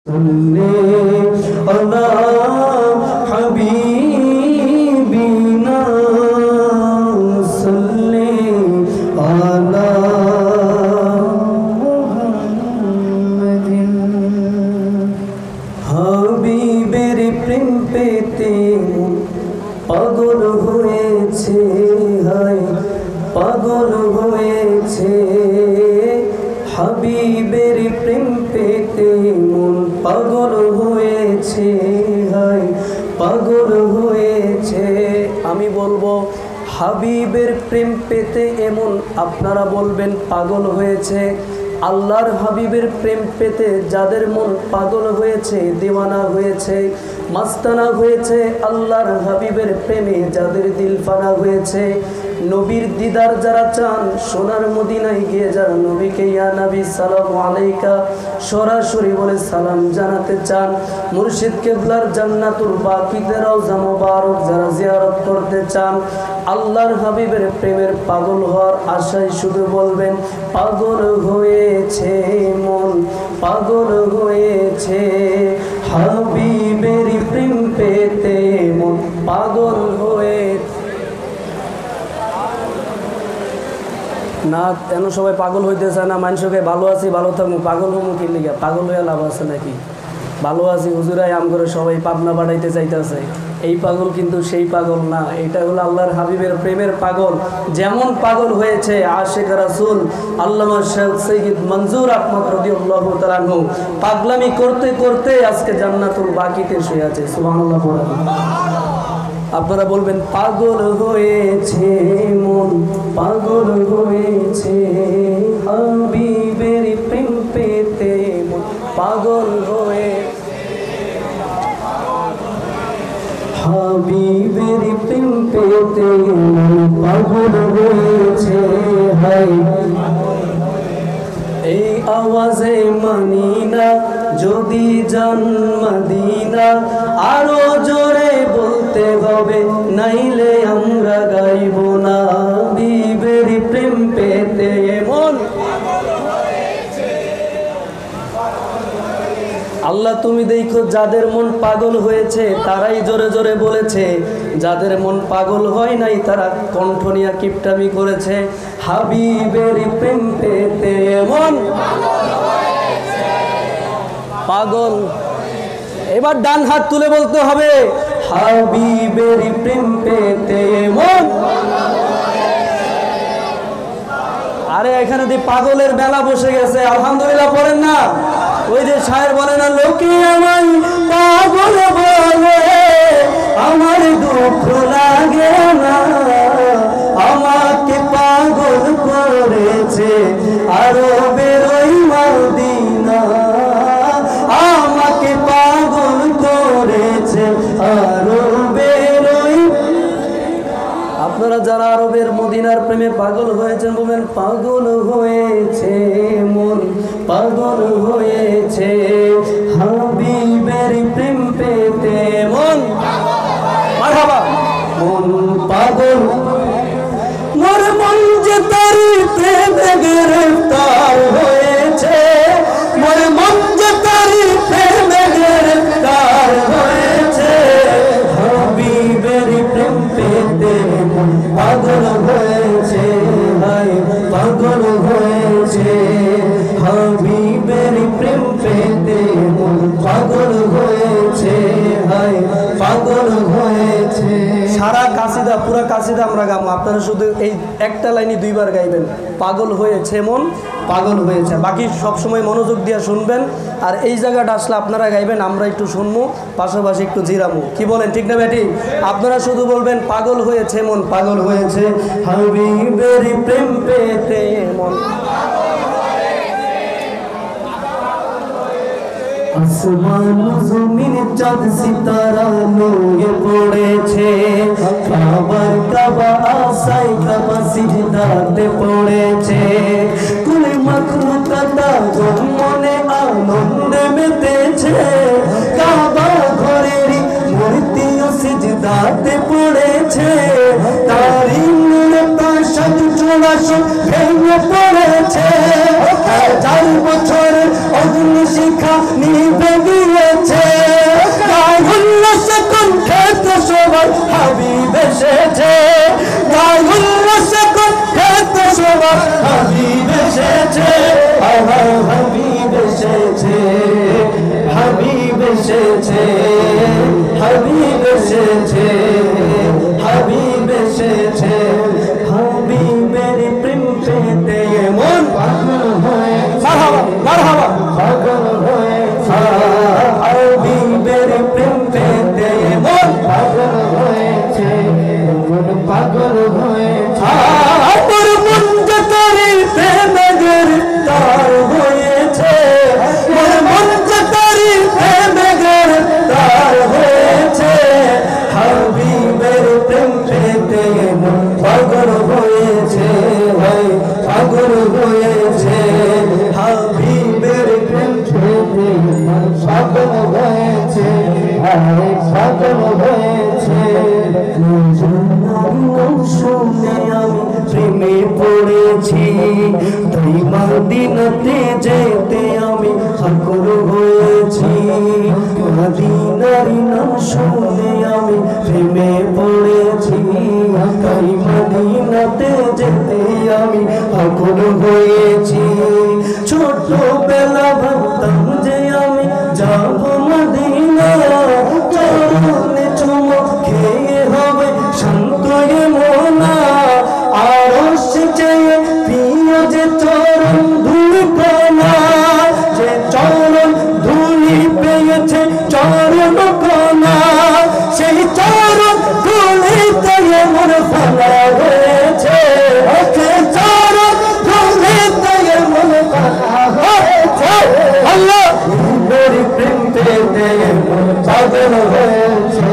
صل على حبيبنا صل على محمد হাবিবের প্রেম পেতে পাগল হয়েছে হায় পাগল হয়েছে হাবিবের প্রেম পেতে মন পাগল হয়েছে হায় পাগল হয়েছে। আমি বলবো হাবিবের প্রেম পেতে এমন আপনারা বলবেন পাগল হয়েছে। আল্লাহর হাবিবের প্রেম পেতে যাদের মন পাগল হয়েছে, দিওয়ানা হয়েছে, মাস্তানা হয়েছে, আল্লাহর হাবিবের প্রেমে যাদের দিল ফানা হয়েছে, নবীর দিদার যারা চান, সোনার মদিনায় গিয়ে যারা নবীকে ইয়া নবী সালামু আলাইকা সরাসরি বলে সালাম জানাতে চান, মুর্শিদ কেবলার জান্নাতুল বাকিতে রওজা মোবারক যারা জিয়ারত করতে চান, আল্লাহর হাবিবের প্রেমের পাগল হওয়ার আশায় শুধু বলবেন পাগল হয়েছে মন পাগল হয়েছে হাবিবের প্রেম পেতে মন পাগল হয়েছে। না কেন সবাই পাগল হইতে চায় না? মানুষকে ভালো আছি ভালো থাকবো, পাগল হমু কি লিগা? পাগল হয়ে লাভ আছে নাকি? ভালো আছি হুজুরাই আম করে সবাই পাবনা বাড়াইতে চাইতেছে, এই পাগল কিন্তু সেই পাগল না। এটা হলো আল্লাহর হাবিবের প্রেমের পাগল। যেমন পাগল হয়েছে আশিক রাসূল আল্লামা শেখ সৈয়দ মনজুর আহমদ রাদিয়াল্লাহু তাআলা আনহু, পাগলামি করতে করতে আজকে জান্নাতুল বাকিতে শুয়ে আছে। সুবহানাল্লাহ বলেন। আপনারা বলবেন পাগল হয়েছে মন পাগল হয়েছে হাবিবের প্রেম পেতে মন পাগল হয়ে হাবিবের প্রেম পেতে মন পাগল হয়েছে হায়। এই আওয়াজে মানি না যদি জান মদিনা, আরো জোরে বলতে হবে নাইলে আমরা গাইব না। হাবিবের প্রেম পেতে মন আল্লাহ তুমি দেখো যাদের মন পাগল হয়েছে তারাই জোরে জোরে বলেছে, যাদের মন পাগল হয় নাই তারা কণ্ঠ নিয়ে কিপটামি করেছে। হাবিবের প্রেম পেতে মন পাগল। এবার ডান হাত তুলে বলতে হবে হাবিবের প্রেম পেতে মন। আরে এখানে যে পাগলের মেলা বসে গেছে, আলহামদুলিল্লাহ পড়েন না? ওই যে শায়ের বলে না, লোকে আমায় পাগল বলে আমার দুঃখ লাগে না, আমাকে পাগল করেছে আরো বেরোই মদিনা, আমাকে পাগল করেছে আরো বেরোই। আপনারা যারা আরবের মদিনার প্রেমে পাগল হয়েছেন বলবেন পাগল হয়েছে মন পাগল হয়েছে হাবিবের প্রেম পেতে মন মারহাবা মন পাগল। মোর মন যে তারি প্রেমে গ্রেফতার হয়েছে, মোর মন যে তারি প্রেমে গ্রেফতার হয়েছে হাবিবের প্রেম পেতে মন পাগল হয়েছে হায় পাগল হয়েছে হাবিবের প্রেম পেতে মন পাগল হয়েছে হায় পাগল হয়েছে। সারা কাসিদা পুরা কাসিদা আমরা গাবো, আপনারা শুধু এই একটা লাইনই দুইবার গাইবেন, পাগল হয়েছে মন পাগল হয়েছে। বাকি সবসময় মনোযোগ দিয়ে শুনবেন, আর এই জায়গাটা আসলে আপনারা গাইবেন, আমরা একটু শুনবো, পাশাপাশি একটু জিরামো। কি বলেন, ঠিক না বেটি? আপনারা শুধু বলবেন পাগল হয়েছে মন পাগল হয়েছে হাবিবের প্রেম পেতে মন। আসমান জমিন চাঁদ সিতারা লয়ে পড়েছে, কাবার কাবা আসাই কাবা সিজদাতে পড়েছে, কুল মাখলুকাতা মনে আনন্দে মেতেছে, কাবা ঘরেরই মূর্তিও সিজদাতে পড়েছে, তারই নীরতা সাত চুড়াশো ভেঙে পড়েছে, 1000 বছর অগ্নি শিখা নিভে এসেছে, হাবিব এসেছে, হাবিব এসেছে। হাবিবের প্রেম পেতে মন পাগল হয়েছে, মারহাবা পাগল হয়েছে। হাবিবের প্রেম পেতে মন পাগল হয়েছে, মন পাগল হয়েছে। আমার মন যে তারি প্রেমে গ্রেফতার হয়েছে, আমার মন যে তারি প্রেমে গ্রেফতার হয়েছে। হাবিবের প্রেম পেতে মন পাগল হয়েছে, পাগল হয়েছে। হাবিবের প্রেম পেতে মন পাগল হয়েছে, পাগল হয়েছে। শুনে আমি প্রেমে পড়েছি, তাই মদিনাতে যেতে আমি পাগল হয়েছি। মদিনার নাম শুনে আমি প্রেমে পড়েছি, তাই মদিনাতে যেতে আমি পাগল হয়েছি। ছোটবেলা ভাবতাম যে আমি যাব মদিনা, চরণে চুমো খেয়ে হবে শান্ত মোনা। আরশ চেয়ে প্রিয় যে চরণ ধুলি কণা, যে চরণ ধুলি পেয়েছে চরণ কণা, সেই চরণ ধুলিতে মন ফানা হয়েছে, সেই চরণ ধুলিতে মন ফানা হয়েছে। আল্লাহ মেরি প্রেম পেতে মন পাগল হয়েছে,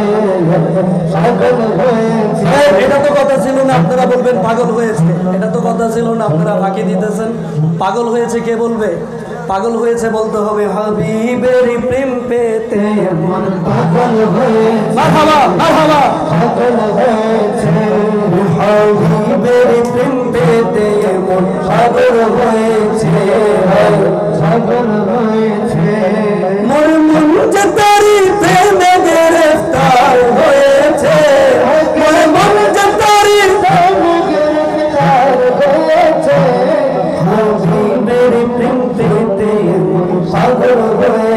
পাগল হয়েছে। এটা তো কথা ছিল না আপনারা বলবেন পাগল হয়েছে, এটা তো কথা ছিল না আপনারা ফাঁকি দিতেছেন। পাগল হয়েছে কে বলবে? পাগল হয়েছে বলতে হবে। হাবিবের প্রেম পেতে মন পাগল হয়েছে, মারহাবা মারহাবা পাগল হয়েছে। হাবিবের প্রেম পেতে মন পাগল হয়েছে, পাগল হয়েছে। মোর মন যে তারি প্রেমে গ্রেফতার হয়েছে, মোর মন যে তারি প্রেমে গ্রেফতার হয়েছে। হাবিবের প্রেম পেতে পাগল হয়েছে।